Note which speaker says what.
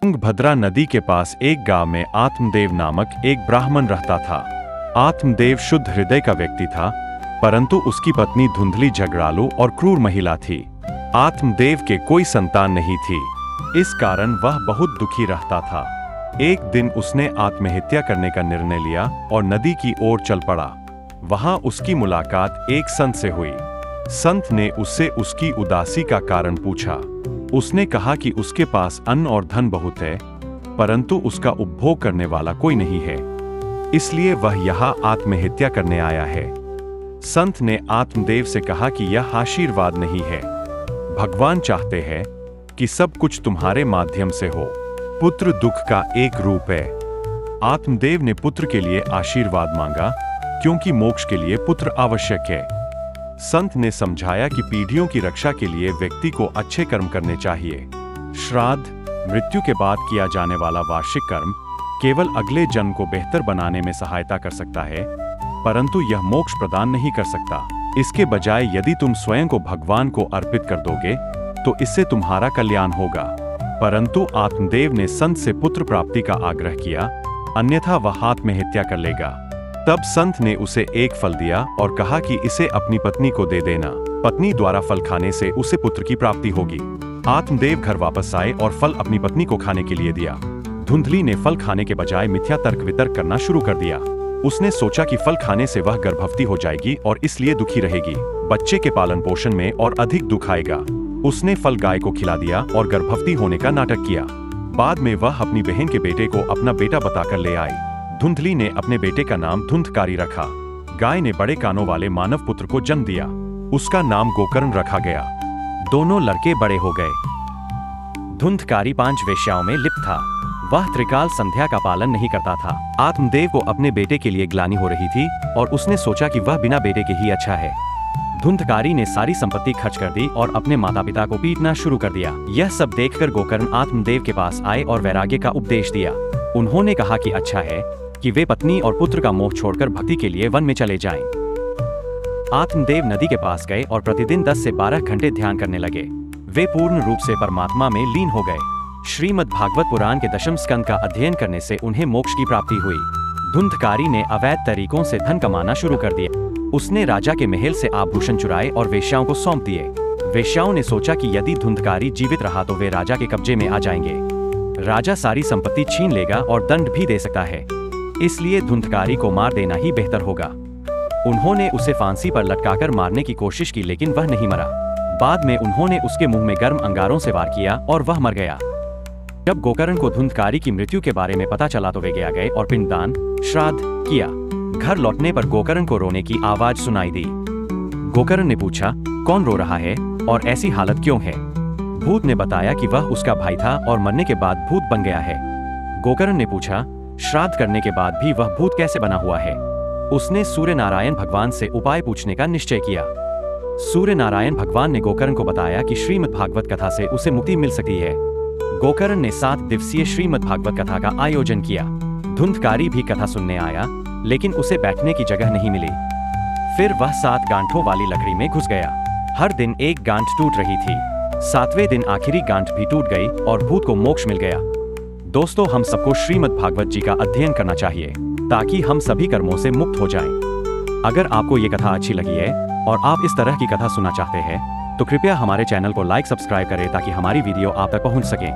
Speaker 1: तुंगभद्रा नदी के पास एक गांव में आत्मदेव नामक एक ब्राह्मण रहता था। आत्मदेव शुद्ध हृदय का व्यक्ति था, परंतु उसकी पत्नी धुंधली, झगड़ालू और क्रूर महिला थी। आत्मदेव के कोई संतान नहीं थी, इस कारण वह बहुत दुखी रहता था। एक दिन उसने आत्महत्या करने का निर्णय लिया और नदी की ओर चल पड़ा। वहां उसकी मुलाकात एक संत से हुई। संत ने उससे उसकी उदासी का कारण पूछा। उसने कहा कि उसके पास अन्न और धन बहुत है, परंतु उसका उपभोग करने वाला कोई नहीं है, इसलिए वह यहाँ आत्महत्या करने आया है। संत ने आत्मदेव से कहा कि यह आशीर्वाद नहीं है, भगवान चाहते हैं कि सब कुछ तुम्हारे माध्यम से हो। पुत्र दुख का एक रूप है। आत्मदेव ने पुत्र के लिए आशीर्वाद मांगा, क्योंकि मोक्ष के लिए पुत्र आवश्यक है। संत ने समझाया कि पीढ़ियों की रक्षा के लिए व्यक्ति को अच्छे कर्म करने चाहिए। श्राद्ध, मृत्यु के बाद किया जाने वाला वार्षिक कर्म केवल अगले जन्म को बेहतर बनाने में सहायता कर सकता है, परंतु यह मोक्ष प्रदान नहीं कर सकता। इसके बजाय यदि तुम स्वयं को भगवान को अर्पित कर दोगे तो इससे तुम्हारा कल्याण होगा। परंतु आत्मदेव ने संत से पुत्र प्राप्ति का आग्रह किया, अन्यथा वह आत्महत्या कर लेगा। तब संत ने उसे एक फल दिया और कहा कि इसे अपनी पत्नी को दे देना। पत्नी द्वारा फल खाने से उसे पुत्र की प्राप्ति होगी। आत्मदेव घर वापस आए और फल अपनी पत्नी को खाने के लिए दिया। धुंधली ने फल खाने के बजाय मिथ्या तर्क वितर्क करना शुरू कर दिया। उसने सोचा कि फल खाने से वह गर्भवती हो जाएगी और इसलिए दुखी रहेगी। बच्चे के पालन पोषण में और अधिक दुख आएगा। उसने फल गाय को खिला दिया और गर्भवती होने का नाटक किया। बाद में वह अपनी बहन के बेटे को अपना बेटा बताकर ले आई। धुंधली ने अपने बेटे का नाम धुंधकारी रखा। गाय ने बड़े कानों वाले मानव पुत्र को जन्म दिया। उसका नाम गोकर्ण रखा गया। दोनों लड़के बड़े हो गए। धुंधकारी 5 वेश्याओं में लिप्त था। वह त्रिकाल संध्या का पालन नहीं करता था। आत्मदेव को अपने बेटे के लिए ग्लानि हो रही थी और उसने सोचा कि वह बिना बेटे के ही अच्छा है। धुंधकारी ने सारी संपत्ति खर्च कर दी और अपने माता पिता को पीटना शुरू कर दिया। यह सब देखकर गोकर्ण आत्मदेव के पास आए और वैराग्य का उपदेश दिया। उन्होंने कहा कि अच्छा है कि वे पत्नी और पुत्र का मोह छोड़कर भक्ति के लिए वन में चले जाएं। आत्मदेव नदी के पास गए और प्रतिदिन 10 से 12 घंटे ध्यान करने लगे। वे पूर्ण रूप से परमात्मा में लीन हो गए। श्रीमद् भागवत पुराण के 10वें स्कंद का अध्ययन करने से उन्हें मोक्ष की प्राप्ति हुई। धुंधकारी ने अवैध तरीकों से धन कमाना शुरू कर दिया। उसने राजा के महल से आभूषण चुराए और वेश्याओं को सौंप दिए। वेश्याओं ने सोचा कि यदि धुंधकारी जीवित रहा तो वे राजा के कब्जे में आ जाएंगे। राजा सारी संपत्ति छीन लेगा और दंड भी दे सकता है, इसलिए धुंधकारी को मार देना ही बेहतर होगा। उन्होंने उसे फांसी पर लटकाकर मारने की कोशिश की, लेकिन वह नहीं मरा। बाद में उन्होंने उसके मुंह में गर्म अंगारों से वार किया और वह मर गया। जब गोकर्ण को धुंधकारी की मृत्यु के बारे में पता चला तो वे गए और पिंडदान, श्राद्ध किया। घर लौटने पर गोकर्ण को रोने की आवाज सुनाई दी। गोकर्ण ने पूछा, कौन रो रहा है और ऐसी हालत क्यों है? भूत ने बताया कि वह उसका भाई था और मरने के बाद भूत बन गया है। गोकर्ण ने पूछा, श्राद्ध करने के बाद भी वह भूत कैसे बना हुआ है? उसने सूर्य नारायण भगवान से उपाय पूछने का निश्चय किया। सूर्य नारायण भगवान ने गोकर्ण को बताया कि श्रीमद् भागवत कथा से उसे मुक्ति मिल सकती है। गोकर्ण ने 7 दिवसीय श्रीमद् भागवत कथा का आयोजन किया। धुंधकारी भी कथा सुनने आया, लेकिन उसे बैठने की जगह नहीं मिली। फिर वह 7 गांठों वाली लकड़ी में घुस गया। हर दिन एक गांठ टूट रही थी। 7वें दिन आखिरी गांठ भी टूट गई और भूत को मोक्ष मिल गया। दोस्तों, हम सबको श्रीमद् भागवत जी का अध्ययन करना चाहिए ताकि हम सभी कर्मों से मुक्त हो जाएं। अगर आपको ये कथा अच्छी लगी है और आप इस तरह की कथा सुनना चाहते हैं तो कृपया हमारे चैनल को लाइक सब्सक्राइब करें ताकि हमारी वीडियो आप तक पहुंच सके।